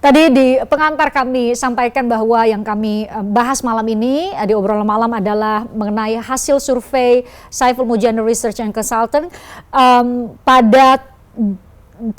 Tadi di pengantar kami sampaikan bahwa yang kami bahas malam ini di obrolan malam adalah mengenai hasil survei Saiful Mujani Research and Consultant pada 30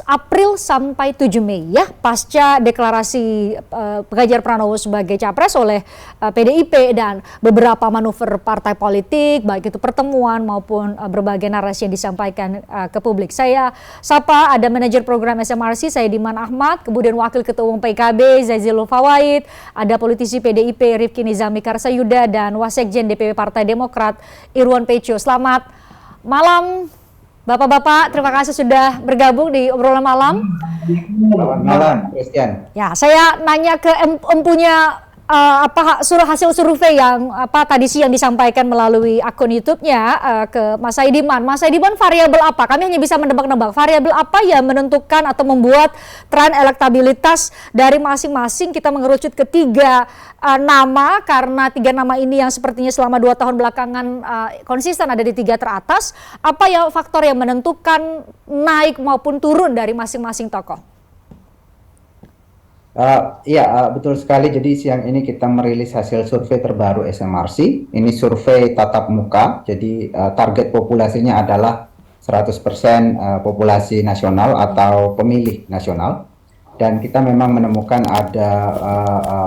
April sampai 7 Mei ya, pasca deklarasi Ganjar Pranowo sebagai capres oleh PDIP dan beberapa manuver partai politik, baik itu pertemuan maupun berbagai narasi yang disampaikan ke publik. Saya sapa ada manajer program SMRC Saidiman Ahmad, kemudian wakil ketua umum PKB Zazilul Fawait, ada politisi PDIP Rifki Nizami Karsayuda dan wasekjen DPP Partai Demokrat Irwan Pecho. Selamat malam Bapak-bapak, terima kasih sudah bergabung di obrolan malam. Selamat malam, Christian. Ya, saya nanya ke empunya hasil survei yang tadi siang disampaikan melalui akun YouTube-nya ke Mas Saidiman. Mas Saidiman, variabel apa? Kami hanya bisa menebak-nebak. Variabel apa yang menentukan atau membuat tren elektabilitas dari masing-masing kita mengerucut ke 3 nama, karena 3 nama ini yang sepertinya selama 2 tahun belakangan konsisten ada di 3 teratas. Apa ya faktor yang menentukan naik maupun turun dari masing-masing tokoh? Betul sekali. Jadi siang ini kita merilis hasil survei terbaru SMRC. Ini survei tatap muka. Jadi target populasinya adalah 100% populasi nasional atau pemilih nasional. Dan kita memang menemukan ada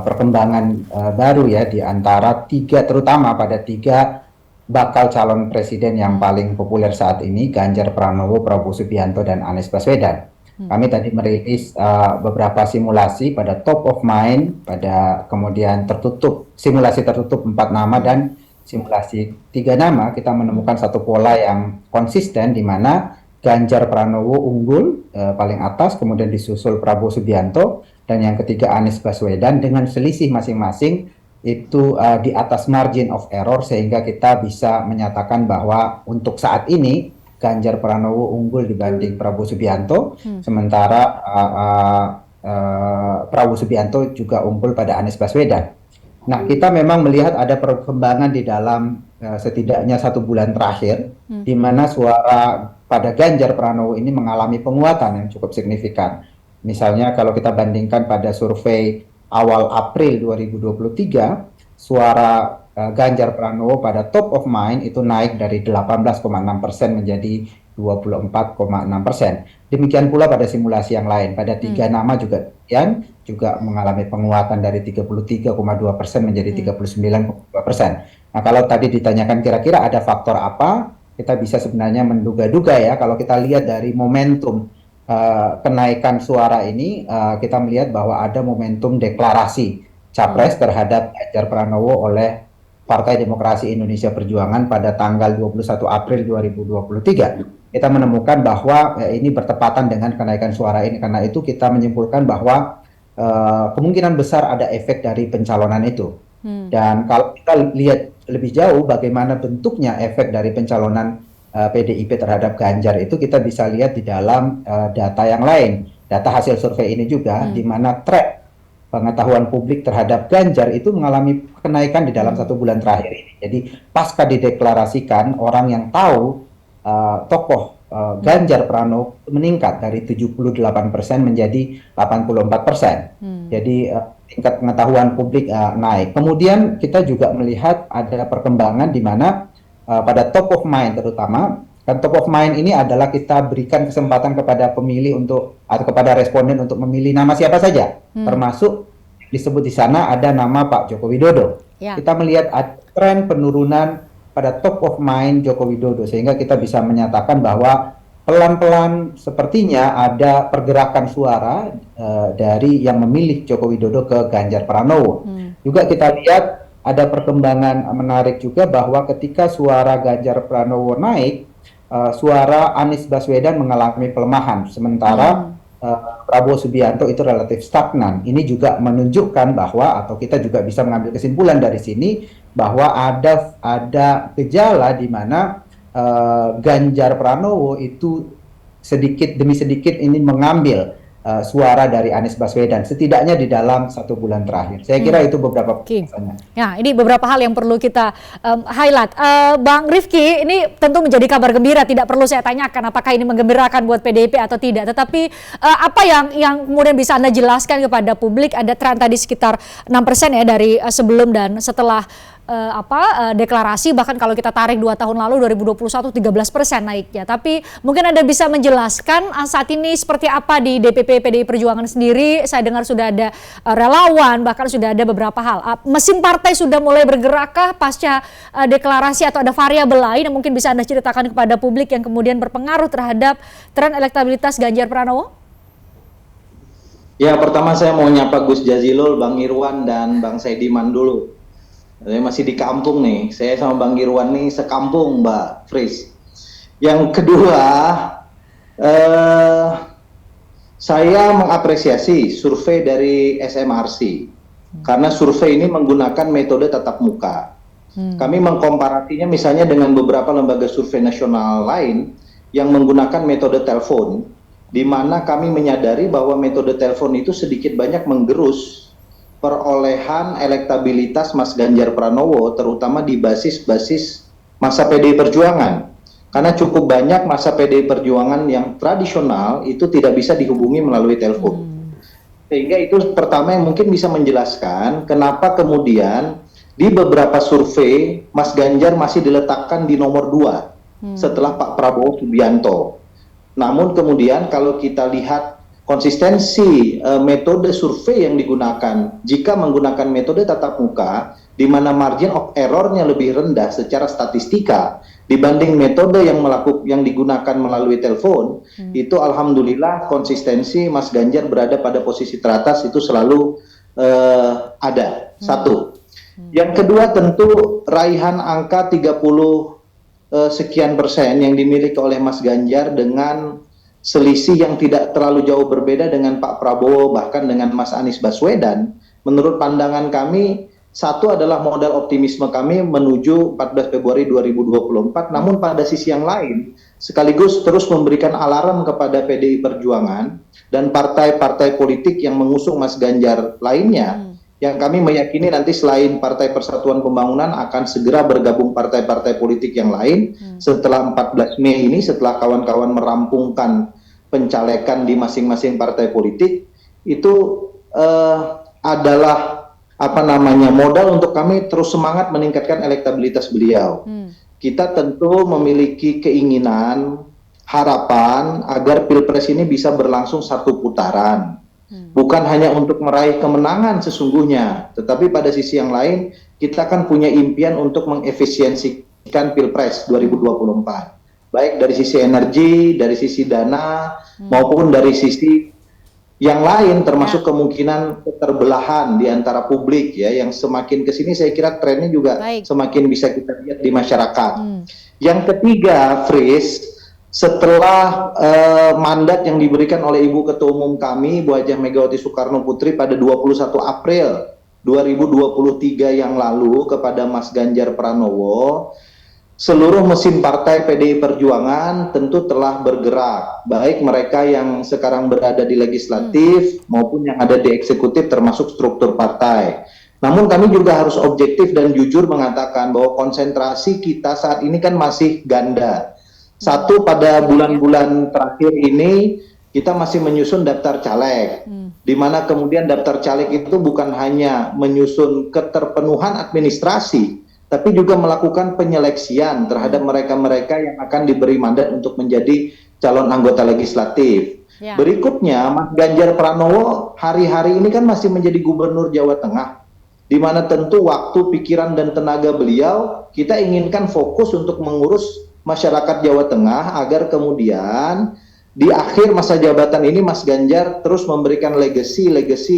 perkembangan baru ya di antara 3, terutama pada 3 bakal calon presiden yang paling populer saat ini, Ganjar Pranowo, Prabowo Subianto, dan Anies Baswedan. Kami tadi merilis beberapa simulasi pada top of mind, pada kemudian simulasi tertutup 4 nama dan simulasi 3 nama. Kita menemukan satu pola yang konsisten di mana Ganjar Pranowo unggul paling atas, kemudian disusul Prabowo Subianto, dan yang ketiga Anies Baswedan dengan selisih masing-masing itu di atas margin of error, sehingga kita bisa menyatakan bahwa untuk saat ini Ganjar Pranowo unggul dibanding Prabowo Subianto, sementara Prabowo Subianto juga unggul pada Anies Baswedan. Nah, kita memang melihat ada perkembangan di dalam setidaknya 1 bulan terakhir, di mana suara pada Ganjar Pranowo ini mengalami penguatan yang cukup signifikan. Misalnya kalau kita bandingkan pada survei awal April 2023, suara Ganjar Pranowo pada top of mind itu naik dari 18,6% menjadi 24,6%. Demikian pula pada simulasi yang lain. Pada 3 nama juga mengalami penguatan dari 33,2% menjadi 39,2%. Nah, kalau tadi ditanyakan kira-kira ada faktor apa, kita bisa sebenarnya menduga-duga ya. Kalau kita lihat dari momentum kenaikan suara ini, kita melihat bahwa ada momentum deklarasi capres terhadap Ganjar Pranowo oleh Partai Demokrasi Indonesia Perjuangan pada tanggal 21 April 2023. Kita menemukan bahwa ini bertepatan dengan kenaikan suara ini. Karena itu kita menyimpulkan bahwa kemungkinan besar ada efek dari pencalonan itu. Dan kalau kita lihat lebih jauh bagaimana bentuknya efek dari pencalonan PDIP terhadap Ganjar itu, kita bisa lihat di dalam data yang lain. Data hasil survei ini juga, di mana tren pengetahuan publik terhadap Ganjar itu mengalami kenaikan di dalam 1 bulan terakhir ini. Jadi pasca dideklarasikan, orang yang tahu tokoh Ganjar Pranowo meningkat dari 78% menjadi 84%. Jadi tingkat pengetahuan publik naik. Kemudian kita juga melihat ada perkembangan di mana pada top of mind terutama, kan top of mind ini adalah kita berikan kesempatan kepada pemilih atau kepada responden untuk memilih nama siapa saja, termasuk disebut di sana ada nama Pak Joko Widodo. Kita melihat ada tren penurunan pada top of mind Joko Widodo, sehingga kita bisa menyatakan bahwa pelan-pelan sepertinya ada pergerakan suara dari yang memilih Joko Widodo ke Ganjar Pranowo. Juga kita lihat ada perkembangan menarik juga bahwa ketika suara Ganjar Pranowo naik, suara Anies Baswedan mengalami pelemahan, sementara Prabowo Subianto itu relatif stagnan. Ini juga menunjukkan bahwa, atau kita juga bisa mengambil kesimpulan dari sini, bahwa ada gejala di mana Ganjar Pranowo itu sedikit demi sedikit ini mengambil suara dari Anies Baswedan, setidaknya di dalam 1 bulan terakhir. Saya kira itu beberapa penjelasannya. Ya, ini beberapa hal yang perlu kita highlight. Bang Rifki, ini tentu menjadi kabar gembira, tidak perlu saya tanyakan apakah ini menggembirakan buat PDIP atau tidak. Tetapi apa yang kemudian bisa Anda jelaskan kepada publik? Ada tren tadi sekitar 6% ya dari sebelum dan setelah deklarasi, bahkan kalau kita tarik 2 tahun lalu 2021 13% naiknya. Tapi mungkin Anda bisa menjelaskan saat ini seperti apa di DPP PDI Perjuangan sendiri. Saya dengar sudah ada relawan, bahkan sudah ada beberapa hal. Mesin partai sudah mulai bergerakkah pasca deklarasi atau ada variabel lain yang mungkin bisa Anda ceritakan kepada publik yang kemudian berpengaruh terhadap tren elektabilitas Ganjar Pranowo? Ya, pertama saya mau nyapa Gus Jazilul, Bang Irwan, dan Bang Saidiman dulu. Saya masih di kampung nih, saya sama Bang Irwan nih sekampung, Mbak Fris. Yang kedua, saya mengapresiasi survei dari SMRC, karena survei ini menggunakan metode tatap muka. Kami mengkomparasinya misalnya dengan beberapa lembaga survei nasional lain yang menggunakan metode telepon, di mana kami menyadari bahwa metode telepon itu sedikit banyak menggerus perolehan elektabilitas Mas Ganjar Pranowo, terutama di basis-basis masa PDI Perjuangan. Karena cukup banyak masa PDI Perjuangan yang tradisional itu tidak bisa dihubungi melalui telepon. Sehingga itu pertama yang mungkin bisa menjelaskan kenapa kemudian di beberapa survei Mas Ganjar masih diletakkan di nomor 2 setelah Pak Prabowo Subianto. Namun kemudian kalau kita lihat konsistensi metode survei yang digunakan, jika menggunakan metode tatap muka, di mana margin of error-nya lebih rendah secara statistika dibanding metode yang digunakan melalui telepon, itu alhamdulillah konsistensi Mas Ganjar berada pada posisi teratas itu selalu ada. Satu. Yang kedua tentu raihan angka 30 sekian persen yang dimiliki oleh Mas Ganjar dengan selisih yang tidak terlalu jauh berbeda dengan Pak Prabowo, bahkan dengan Mas Anies Baswedan. Menurut pandangan kami, satu adalah modal optimisme kami menuju 14 Februari 2024, namun pada sisi yang lain, sekaligus terus memberikan alarm kepada PDI Perjuangan dan partai-partai politik yang mengusung Mas Ganjar lainnya, yang kami meyakini nanti selain Partai Persatuan Pembangunan akan segera bergabung partai-partai politik yang lain setelah 14 Mei ini, setelah kawan-kawan merampungkan pencalekan di masing-masing partai politik, itu adalah modal untuk kami terus semangat meningkatkan elektabilitas beliau. Kita tentu memiliki keinginan, harapan agar Pilpres ini bisa berlangsung 1 putaran. Bukan hanya untuk meraih kemenangan sesungguhnya, tetapi pada sisi yang lain kita kan punya impian untuk mengefisiensikan Pilpres 2024. Baik dari sisi energi, dari sisi dana, maupun dari sisi yang lain, termasuk kemungkinan keterbelahan di antara publik ya, yang semakin kesini saya kira trennya juga semakin bisa kita lihat di masyarakat. Yang ketiga, Fris, setelah mandat yang diberikan oleh Ibu Ketua Umum kami, Bu Hajah Megawati Soekarno Putri pada 21 April 2023 yang lalu kepada Mas Ganjar Pranowo, seluruh mesin partai PDI Perjuangan tentu telah bergerak, baik mereka yang sekarang berada di legislatif maupun yang ada di eksekutif termasuk struktur partai. Namun kami juga harus objektif dan jujur mengatakan bahwa konsentrasi kita saat ini kan masih ganda. Satu, pada bulan-bulan terakhir ini kita masih menyusun daftar caleg, di mana kemudian daftar caleg itu bukan hanya menyusun keterpenuhan administrasi, tapi juga melakukan penyeleksian terhadap mereka-mereka yang akan diberi mandat untuk menjadi calon anggota legislatif. Berikutnya, Mas Ganjar Pranowo hari-hari ini kan masih menjadi Gubernur Jawa Tengah, di mana tentu waktu, pikiran, dan tenaga beliau kita inginkan fokus untuk mengurus masyarakat Jawa Tengah agar kemudian di akhir masa jabatan ini Mas Ganjar terus memberikan legasi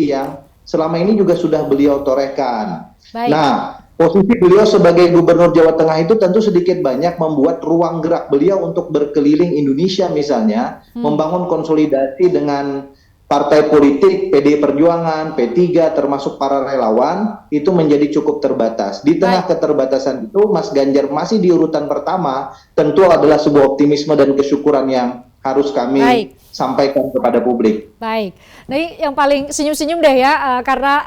yang selama ini juga sudah beliau torehkan. Nah, posisi beliau sebagai Gubernur Jawa Tengah itu tentu sedikit banyak membuat ruang gerak beliau untuk berkeliling Indonesia misalnya, membangun konsolidasi dengan partai politik, PDI Perjuangan, P3, termasuk para relawan, itu menjadi cukup terbatas. Di tengah keterbatasan itu, Mas Ganjar masih di urutan pertama, tentu adalah sebuah optimisme dan kesyukuran yang harus kami sampaikan kepada publik. Baik, nah ini yang paling senyum-senyum deh ya, karena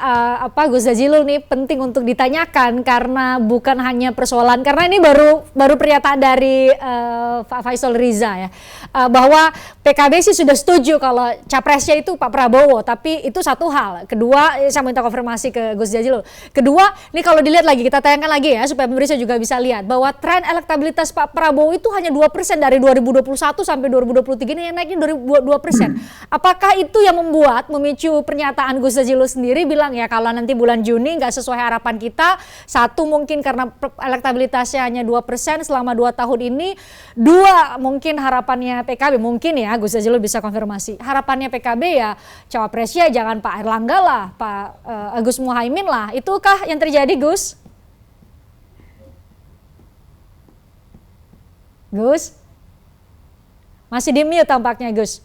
Gus Jazilul nih penting untuk ditanyakan karena bukan hanya persoalan, karena ini baru pernyataan dari Pak Faisal Riza ya, bahwa PKB sih sudah setuju kalau capresnya itu Pak Prabowo, tapi itu satu hal. Kedua, saya minta konfirmasi ke Gus Jazilul. Kedua, ini kalau dilihat lagi, kita tayangkan lagi ya supaya pemirsa juga bisa lihat bahwa tren elektabilitas Pak Prabowo itu hanya 2% dari 2021 sampai 2023 ini yang naiknya 2%. Apakah itu yang memicu pernyataan Gus Jazilul sendiri bilang ya kalau nanti bulan Juni nggak sesuai harapan kita, satu mungkin karena elektabilitasnya hanya 2% selama 2 tahun ini, dua mungkin harapannya PKB, mungkin ya Gus Jazilul bisa konfirmasi, harapannya PKB ya cawapresnya jangan Pak Erlangga lah, Pak Gus Muhaimin lah, itukah yang terjadi Gus? Gus? Masih di mute tampaknya Gus.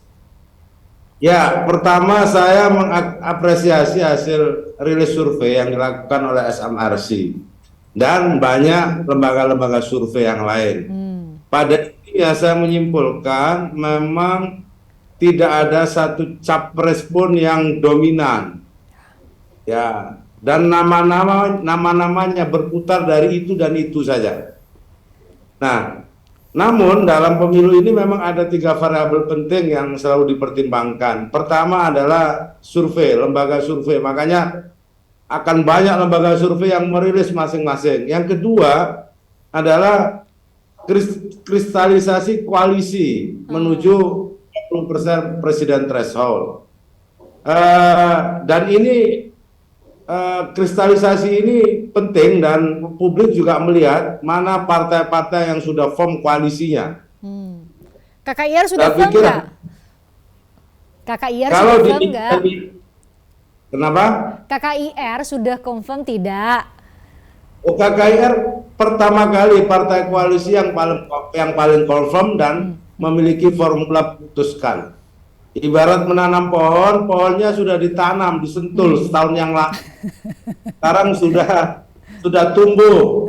Ya, pertama saya mengapresiasi hasil rilis survei yang dilakukan oleh SMRC dan banyak lembaga-lembaga survei yang lain. Pada intinya saya menyimpulkan memang tidak ada satu capres pun yang dominan. Ya, dan nama-namanya berputar dari itu dan itu saja. Nah, namun dalam pemilu ini memang ada 3 variabel penting yang selalu dipertimbangkan. Pertama adalah survei, lembaga survei. Makanya akan banyak lembaga survei yang merilis masing-masing. Yang kedua adalah kristalisasi koalisi menuju 40% presiden threshold. Dan ini kristalisasi ini penting dan publik juga melihat mana partai-partai yang sudah form koalisinya. KKIR sudah firm nggak? KKIR sudah firm nggak? Kenapa? KKIR sudah confirm tidak? KKIR pertama kali partai koalisi yang paling confirm dan memiliki formula putuskan. Ibarat menanam pohon, pohonnya sudah ditanam, disentul setahun yang lalu. Sekarang sudah tumbuh.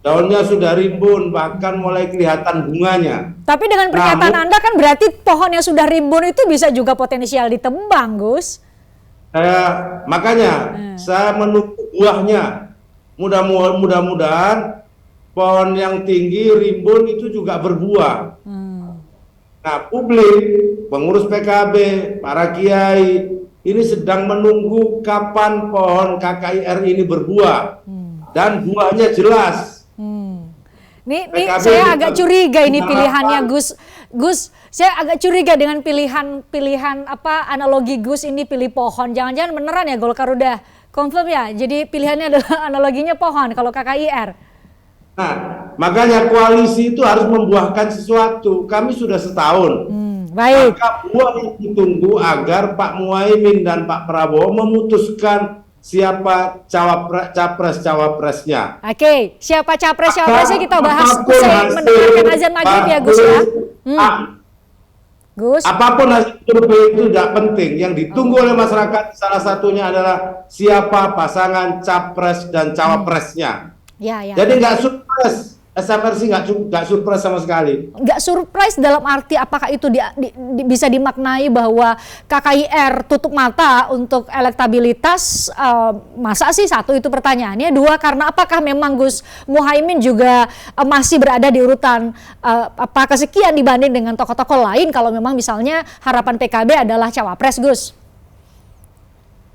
Daunnya sudah rimbun, bahkan mulai kelihatan bunganya. Tapi dengan pernyataan Anda kan berarti pohon yang sudah rimbun itu bisa juga potensial ditebang, Gus. Makanya saya menunggu buahnya. Mudah-mudahan pohon yang tinggi, rimbun itu juga berbuah. Nah, publik, pengurus PKB, para kiai, ini sedang menunggu kapan pohon KKIR ini berbuah. Dan buahnya jelas. Nih saya agak curiga ini pilihannya Gus. Gus, saya agak curiga dengan pilihan analogi Gus ini pilih pohon. Jangan-jangan beneran ya Golkar udah confirm ya. Jadi pilihannya adalah analoginya pohon kalau KKIR. Nah, makanya koalisi itu harus membuahkan sesuatu. Kami sudah setahun. Baik. Maka buah yang ditunggu agar Pak Muhaimin dan Pak Prabowo memutuskan siapa capres-cawapresnya. Oke, siapa capres-cawapresnya kita bahas usai mendengarkan azan maghrib ya Gus ya. Gus. Apapun hasil survei itu tidak penting. Yang ditunggu oleh masyarakat salah satunya adalah siapa pasangan capres dan cawapresnya. Ya. Jadi nggak surprise, SMRC nggak surprise sama sekali. Nggak surprise dalam arti apakah itu bisa dimaknai bahwa KKIR tutup mata untuk elektabilitas? Masa sih satu itu pertanyaannya. Dua, karena apakah memang Gus Muhaimin juga masih berada di urutan kesekian dibanding dengan tokoh-tokoh lain kalau memang misalnya harapan PKB adalah cawapres Gus?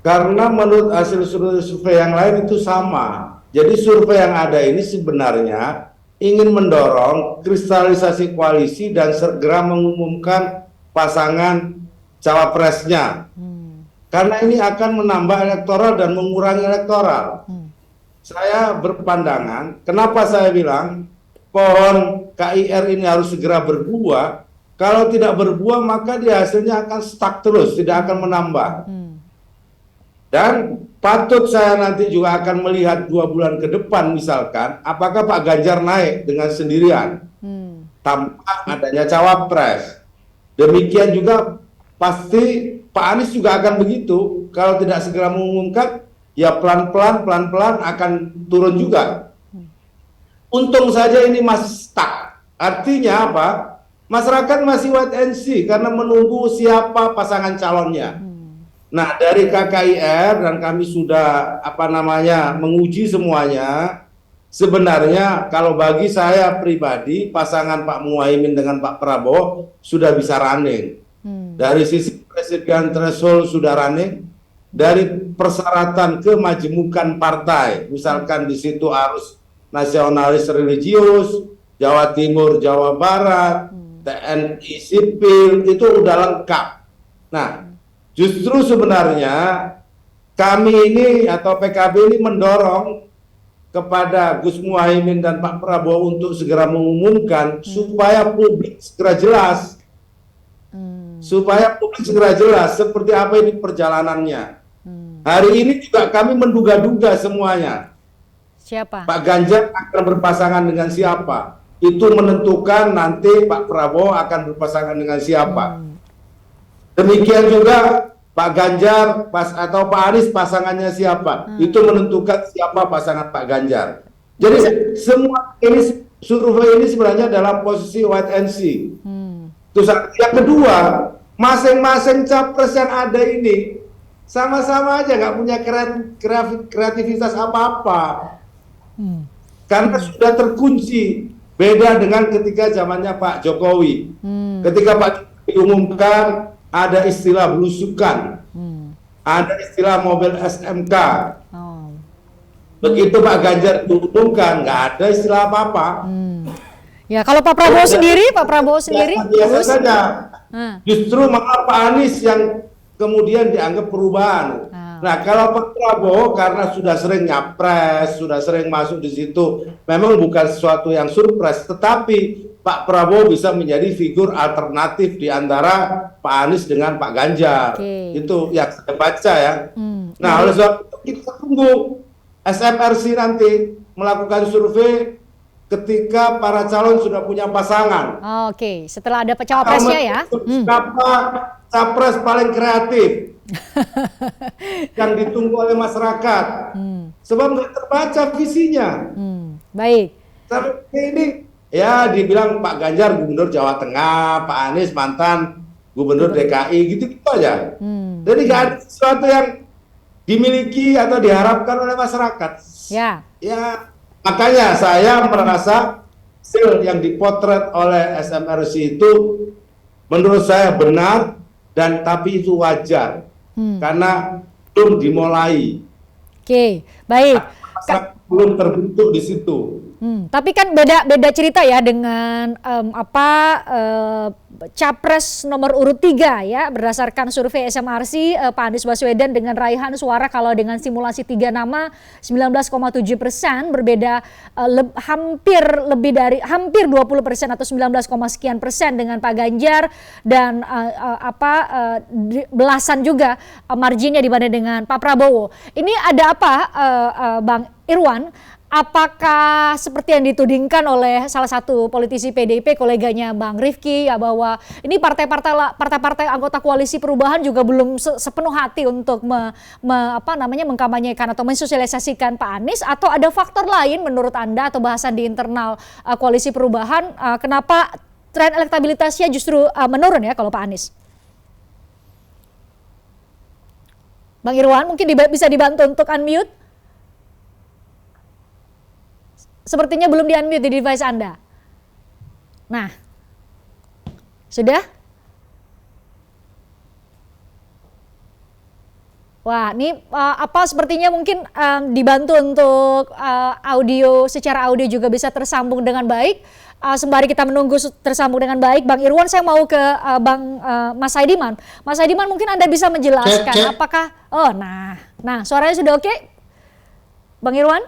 Karena menurut hasil survei yang lain itu sama. Jadi survei yang ada ini sebenarnya ingin mendorong kristalisasi koalisi dan segera mengumumkan pasangan cawapresnya. Karena ini akan menambah elektoral dan mengurangi elektoral. Saya berpandangan, kenapa saya bilang pohon KIR ini harus segera berbuah. Kalau tidak berbuah maka dia hasilnya akan stuck terus, tidak akan menambah. Dan patut saya nanti juga akan melihat 2 bulan ke depan misalkan, apakah Pak Ganjar naik dengan sendirian tanpa adanya cawapres. Demikian juga pasti Pak Anies juga akan begitu. Kalau tidak segera mengumumkan, ya pelan-pelan akan turun juga. Untung saja ini masih stuck. Artinya apa? Masyarakat masih wait and see karena menunggu siapa pasangan calonnya. Nah, dari KKIR dan kami sudah menguji semuanya. Sebenarnya kalau bagi saya pribadi, pasangan Pak Muhaimin dengan Pak Prabowo sudah bisa running. Dari sisi presiden threshold sudah running, dari persyaratan kemajemukan partai, misalkan di situ harus nasionalis religius, Jawa Timur, Jawa Barat, TNI sipil, itu udah lengkap. Nah, justru sebenarnya kami ini atau PKB ini mendorong kepada Gus Muhaimin dan Pak Prabowo untuk segera mengumumkan supaya publik segera jelas. Supaya publik segera jelas seperti apa ini perjalanannya. Hari ini juga kami menduga-duga semuanya. Siapa? Pak Ganjar akan berpasangan dengan siapa? Itu menentukan nanti Pak Prabowo akan berpasangan dengan siapa. Demikian juga Pak Ganjar atau Pak Anies pasangannya siapa, itu menentukan siapa pasangan Pak Ganjar. Jadi semua ini survei ini sebenarnya dalam posisi wait and see. Terus yang kedua, masing-masing capres yang ada ini sama-sama aja nggak punya kreativitas apa-apa, karena sudah terkunci. Beda dengan ketika zamannya Pak Jokowi. Ketika Pak Jokowi diumumkan, ada istilah belusukan, ada istilah mobil SMK. Begitu Pak Ganjar diumumkan, nggak ada istilah apa-apa. Ya, kalau Pak Prabowo sendiri, biasa saja. Justru malah Pak Anies yang kemudian dianggap perubahan. Nah, kalau Pak Prabowo karena sudah sering nyapres, sudah sering masuk di situ, memang bukan sesuatu yang surprise, tetapi Pak Prabowo bisa menjadi figur alternatif di antara Pak Anies dengan Pak Ganjar. Itu yang saya baca ya. Nah, oleh sebab itu kita tunggu SMRC nanti melakukan survei ketika para calon sudah punya pasangan. Setelah ada cawapresnya ya. Siapa capres paling kreatif yang ditunggu oleh masyarakat. Sebab nggak terbaca visinya. Baik. Sampai ini ya dibilang Pak Ganjar gubernur Jawa Tengah, Pak Anies mantan gubernur DKI, gitu-gitu aja. Jadi nggak ada sesuatu yang dimiliki atau diharapkan oleh masyarakat. Ya, makanya saya merasa hasil yang dipotret oleh SMRC itu menurut saya benar, dan tapi itu wajar karena belum dimulai. Baik. Belum terbentuk di situ. Tapi kan beda cerita ya dengan capres nomor urut 3 ya, berdasarkan survei SMRC, Pak Anies Baswedan dengan raihan suara kalau dengan simulasi 3 nama 19,7%, berbeda hampir 20% atau 19, sekian persen dengan Pak Ganjar, dan belasan juga marginnya dibanding dengan Pak Prabowo. Ini ada apa, Bang Irwan? Apakah seperti yang ditudingkan oleh salah satu politisi PDIP, koleganya Bang Rifki, ya, bahwa ini partai-partai anggota koalisi perubahan juga belum sepenuh hati untuk mengkampanyekan atau mensosialisasikan Pak Anies, atau ada faktor lain menurut Anda atau bahasan di internal koalisi perubahan, kenapa tren elektabilitasnya justru menurun ya kalau Pak Anies? Bang Irwan mungkin bisa dibantu untuk unmute. Sepertinya belum di-unmute di device Anda. Nah, sudah? Wah, ini sepertinya mungkin dibantu untuk secara audio juga bisa tersambung dengan baik. Sembari kita menunggu tersambung dengan baik, Bang Irwan, saya mau ke Mas Saidiman. Mas Saidiman, mungkin Anda bisa menjelaskan apakah... Nah, suaranya sudah oke? Bang Irwan?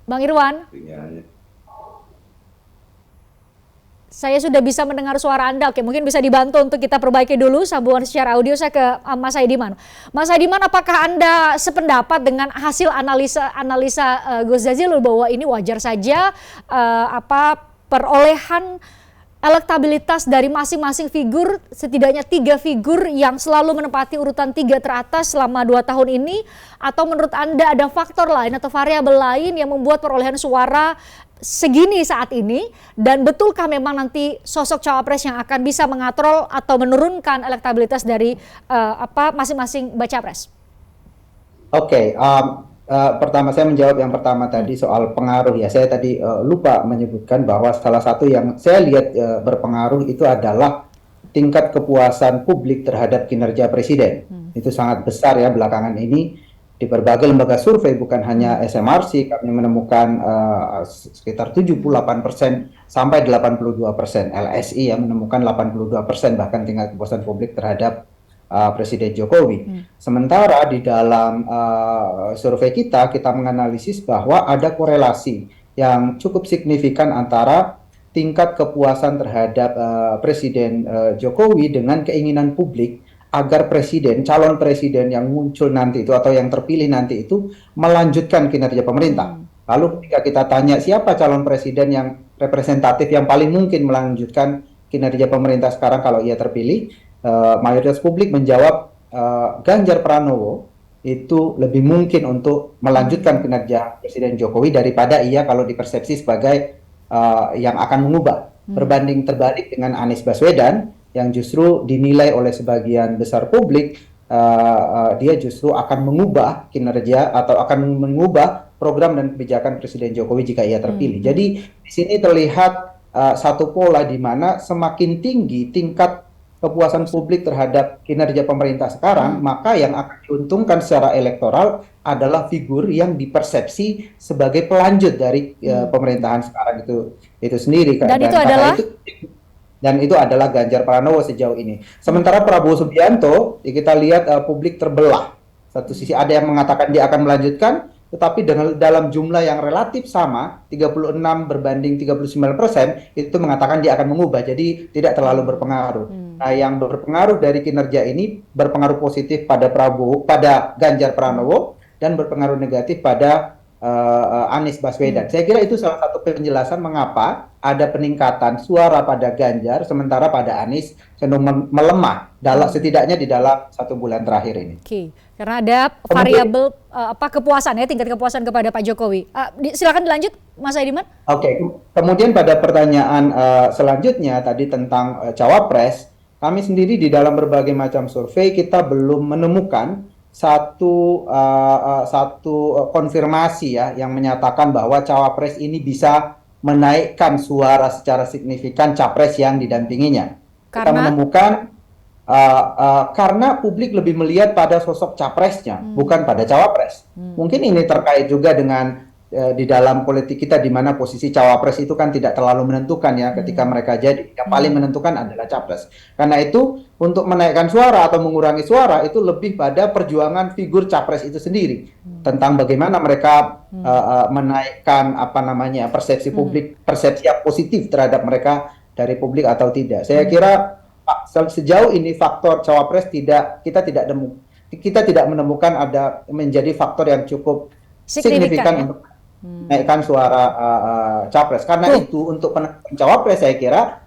Bang Irwan, saya sudah bisa mendengar suara Anda. Oke, mungkin bisa dibantu untuk kita perbaiki dulu sambungan secara audio. Saya ke Mas Saidiman. Mas Saidiman, apakah Anda sependapat dengan hasil analisa Gus Jazilul bahwa ini wajar saja perolehan elektabilitas dari masing-masing figur, setidaknya 3 figur yang selalu menempati urutan 3 teratas selama 2 tahun ini, atau menurut Anda ada faktor lain atau variabel lain yang membuat perolehan suara segini saat ini, dan betulkah memang nanti sosok cawapres yang akan bisa mengatrol atau menurunkan elektabilitas dari masing-masing baca pres? Oke, pertama saya menjawab yang pertama tadi soal pengaruh ya. Saya tadi lupa menyebutkan bahwa salah satu yang saya lihat berpengaruh itu adalah tingkat kepuasan publik terhadap kinerja presiden. Itu sangat besar ya belakangan ini. Di berbagai lembaga survei, bukan hanya SMRC, kami menemukan sekitar 78% sampai 82%. LSI yang menemukan 82% bahkan tingkat kepuasan publik terhadap Presiden Jokowi. Sementara di dalam survei kita menganalisis bahwa ada korelasi yang cukup signifikan antara tingkat kepuasan terhadap Presiden Jokowi dengan keinginan publik agar calon presiden yang muncul nanti itu atau yang terpilih nanti itu melanjutkan kinerja pemerintah. Lalu ketika kita tanya siapa calon presiden yang representatif yang paling mungkin melanjutkan kinerja pemerintah sekarang kalau ia terpilih, mayoritas publik menjawab Ganjar Pranowo itu lebih mungkin untuk melanjutkan kinerja Presiden Jokowi daripada ia kalau dipersepsi sebagai yang akan mengubah. Berbanding terbalik dengan Anies Baswedan yang justru dinilai oleh sebagian besar publik dia justru akan mengubah kinerja atau akan mengubah program dan kebijakan Presiden Jokowi jika ia terpilih. Jadi di sini terlihat satu pola di mana semakin tinggi tingkat kepuasan publik terhadap kinerja pemerintah sekarang, maka yang akan diuntungkan secara elektoral adalah figur yang dipersepsi sebagai pelanjut dari pemerintahan sekarang itu sendiri. Dan itu adalah Ganjar Pranowo sejauh ini. Sementara Prabowo Subianto, kita lihat publik terbelah. Satu sisi ada yang mengatakan dia akan melanjutkan, tetapi dalam jumlah yang relatif sama, 36 berbanding 39%, itu mengatakan dia akan mengubah. Jadi tidak terlalu berpengaruh. Nah, yang berpengaruh dari kinerja ini berpengaruh positif pada Ganjar Pranowo dan berpengaruh negatif pada Anies Baswedan. Saya kira itu salah satu penjelasan mengapa ada peningkatan suara pada Ganjar sementara pada Anies cenderung melemah setidaknya di dalam 1 bulan terakhir ini. Oke, karena ada variabel kepuasan ya, tingkat kepuasan kepada Pak Jokowi. Silakan dilanjut, Mas Aidiman. Oke, kemudian pada pertanyaan selanjutnya tadi tentang cawapres, kami sendiri di dalam berbagai macam survei kita belum menemukan satu konfirmasi ya yang menyatakan bahwa cawapres ini bisa menaikkan suara secara signifikan capres yang didampinginya. Kita menemukan karena publik lebih melihat pada sosok capresnya, bukan pada cawapres. Mungkin ini terkait juga dengan di dalam politik kita di mana posisi cawapres itu kan tidak terlalu menentukan ya ketika mereka jadi. Yang paling menentukan adalah capres. Karena itu untuk menaikkan suara atau mengurangi suara itu lebih pada perjuangan figur capres itu sendiri. Tentang bagaimana mereka menaikkan persepsi publik, persepsi yang positif terhadap mereka dari publik atau tidak. Saya kira sejauh ini faktor cawapres kita tidak menemukan ada menjadi faktor yang cukup signifikan untuk menaikkan suara capres. Karena itu untuk penentuan cawapres saya kira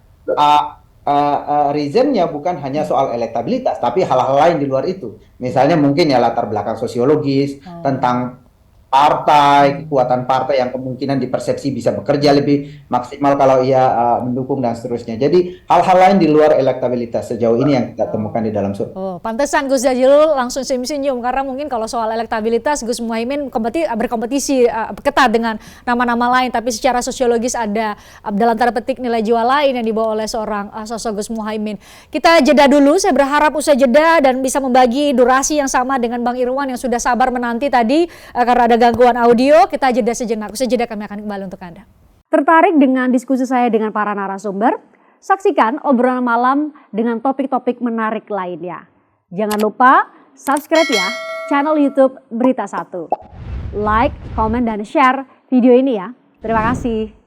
reasonnya bukan hanya soal elektabilitas, tapi hal-hal lain di luar itu. Misalnya mungkin ya latar belakang sosiologis tentang partai, kekuatan partai yang kemungkinan dipersepsi bisa bekerja lebih maksimal kalau ia mendukung dan seterusnya. Jadi hal-hal lain di luar elektabilitas sejauh ini yang kita temukan di dalam survei. Pantesan Gus Jazilul langsung senyum-senyum karena mungkin kalau soal elektabilitas Gus Muhaimin berkompetisi ketat dengan nama-nama lain, tapi secara sosiologis ada dalam tanda petik nilai jual lain yang dibawa oleh seorang sosok Gus Muhaimin. Kita jeda dulu, saya berharap usai jeda dan bisa membagi durasi yang sama dengan Bang Irwan yang sudah sabar menanti tadi karena ada gangguan audio. Kita jeda sejenak. Usai jeda kami akan kembali untuk Anda. Tertarik dengan diskusi saya dengan para narasumber? Saksikan obrolan malam dengan topik-topik menarik lainnya. Jangan lupa subscribe ya channel YouTube Berita 1. Like, komen, dan share video ini ya. Terima kasih.